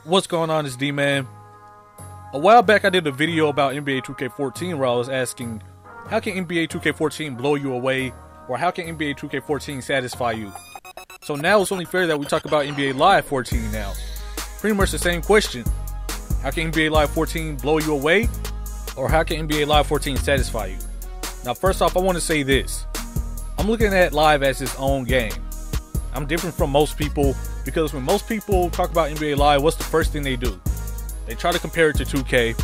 What's going on? It's D-Man. A while back I did a video about NBA 2K14 where I was asking, how can NBA 2K14 blow you away, or how can NBA 2K14 satisfy you? So now it's only fair that we talk about NBA Live 14 now. Pretty much the same question. How can NBA Live 14 blow you away, or how can NBA Live 14 satisfy you? Now first off, I want to say this. I'm looking at Live as its own game. I'm different from most people because when most people talk about NBA Live, what's the first thing they do? They try to compare it to 2K.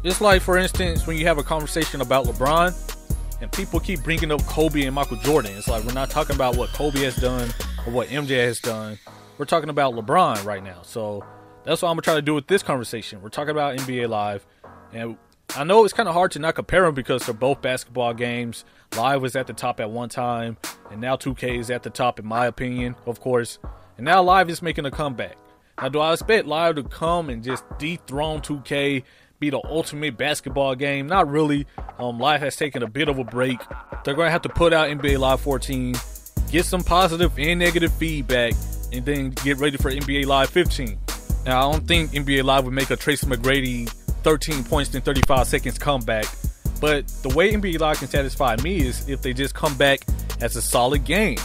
It's like, for instance, when you have a conversation about LeBron and people keep bringing up Kobe and Michael Jordan. It's like, we're not talking about what Kobe has done or what MJ has done. We're talking about LeBron right now. So that's what I'm going to try to do with this conversation. We're talking about NBA Live. And I know it's kind of hard to not compare them because they're both basketball games. Live was at the top at one time, and now 2K is at the top in my opinion, of course. And now Live is making a comeback. Now, do I expect Live to come and just dethrone 2K, be the ultimate basketball game? Not really. Live has taken a bit of a break. They're going to have to put out NBA Live 14, get some positive and negative feedback, and then get ready for NBA Live 15. Now, I don't think NBA Live would make a Tracy McGrady 13 points in 35 seconds comeback. But the way NBA Live can satisfy me is if they just come back as a solid game.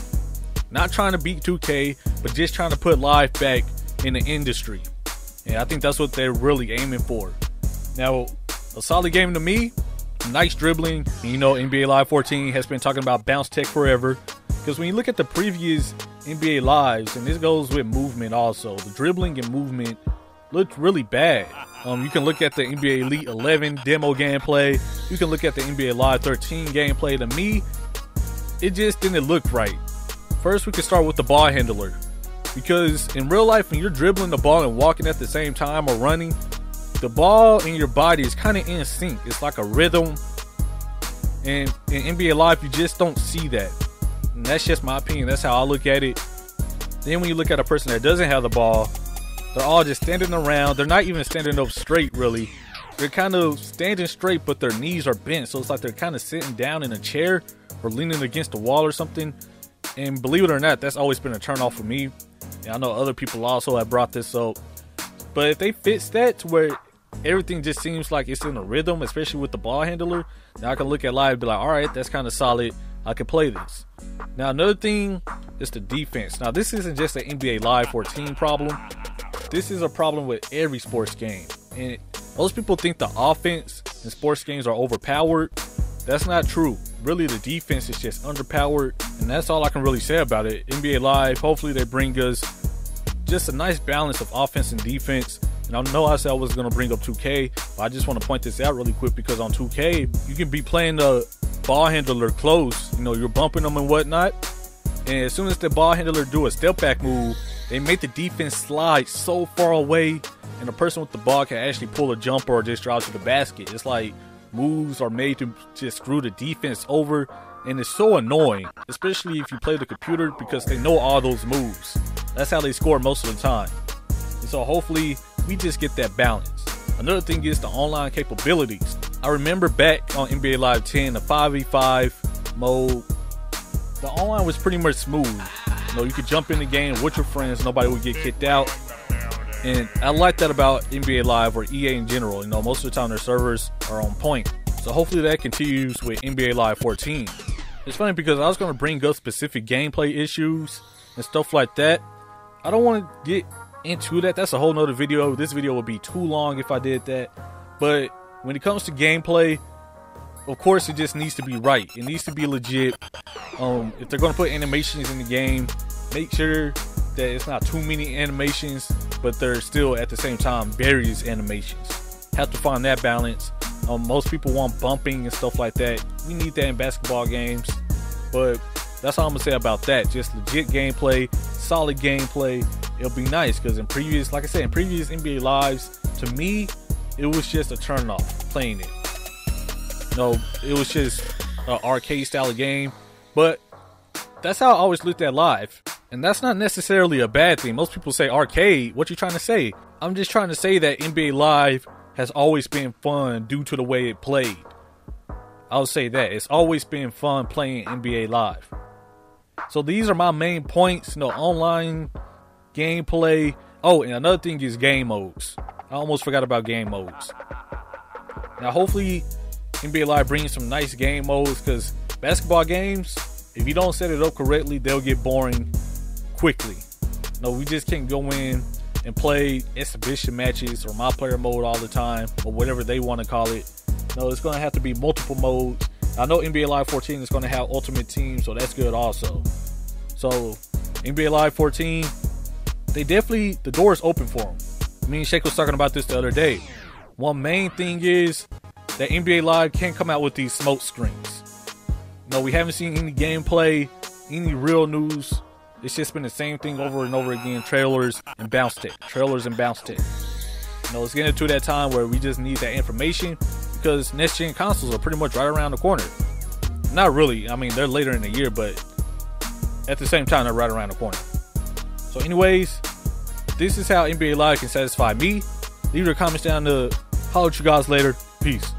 Not trying to beat 2K, but just trying to put Live back in the industry. And I think that's what they're really aiming for. Now, a solid game to me, nice dribbling. And you know, NBA Live 14 has been talking about bounce tech forever. Because when you look at the previous NBA Lives, and this goes with movement also, the dribbling and movement looked really bad. You can look at the NBA Elite 11 demo gameplay. You can look at the NBA Live 13 gameplay. To me, it just didn't look right. First, we can start with the ball handler. Because in real life, when you're dribbling the ball and walking at the same time or running, the ball in your body is kind of in sync. It's like a rhythm. And in NBA Live, you just don't see that. And that's just my opinion. That's how I look at it. Then when you look at a person that doesn't have the ball, they're all just standing around. They're not even standing up straight, really. They're kind of standing straight, but their knees are bent. So it's like they're kind of sitting down in a chair or leaning against a wall or something. And believe it or not, that's always been a turn off for me. And I know other people also have brought this up. But if they fix that to where everything just seems like it's in a rhythm, especially with the ball handler, now I can look at Live and be like, all right, that's kind of solid. I can play this. Now, another thing is the defense. Now, this isn't just an NBA Live 14 problem. This is a problem with every sports game. And most people think the offense in sports games are overpowered. That's not true. Really, the defense is just underpowered. And that's all I can really say about it. NBA Live, hopefully they bring us just a nice balance of offense and defense. And I know I said I was going to bring up 2K, but I just want to point this out really quick because on 2K, you can be playing the ball handler close. You know, you're bumping them and whatnot. And as soon as the ball handler do a step back move, they make the defense slide so far away, and the person with the ball can actually pull a jumper or just drive to the basket. It's like moves are made to just screw the defense over, and it's so annoying, especially if you play the computer because they know all those moves. That's how they score most of the time. And so hopefully we just get that balance. Another thing is the online capabilities. I remember back on NBA Live 10, the 5v5 mode, the online was pretty much smooth. You know, you could jump in the game with your friends, nobody would get kicked out. And I like that about NBA Live or EA in general. You know, most of the time their servers are on point. So hopefully that continues with NBA Live 14. It's funny because I was going to bring up specific gameplay issues and stuff like that. I don't want to get into that. That's a whole nother video. This video would be too long if I did that. But when it comes to gameplay, of course it just needs to be right. It needs to be legit. If they're going to put animations in the game, make sure that it's not too many animations, but they're still at the same time various animations. Have to find that balance. Most people want bumping and stuff like that. We need that in basketball games, but that's all I'm gonna say about that. Just legit gameplay, solid gameplay. It'll be nice because in previous, like I said, in previous NBA Lives, to me, it was just a turn off playing it. No, it was just an arcade style of game, but that's how I always looked at Live. And that's not necessarily a bad thing. Most people say arcade. What you trying to say? I'm just trying to say that NBA Live has always been fun due to the way it played. I'll say that. It's always been fun playing NBA Live. So these are my main points. You know, online gameplay, Oh, and another thing is game modes. I almost forgot about game modes. Now, hopefully, NBA Live brings some nice game modes, because basketball games, if you don't set it up correctly, they'll get boring quickly. No, we just can't go in and play exhibition matches or my player mode all the time, or whatever they want to call it. No, it's going to have to be multiple modes. I know NBA Live 14 is going to have Ultimate Team, so that's good also. So, NBA Live 14, they definitely, the door is open for them. Me and Shake was talking about this the other day. One main thing is that NBA Live can't come out with these smoke screens. No, we haven't seen any gameplay, any real news. It's just been the same thing over and over again. Trailers and bounce tech. Trailers and bounce tech. You know, it's getting to that time where we just need that information, because next gen consoles are pretty much right around the corner. Not really. I mean, they're later in the year, but at the same time, they're right around the corner. So anyways, this is how NBA Live can satisfy me. Leave your comments down to holler at you guys later. Peace.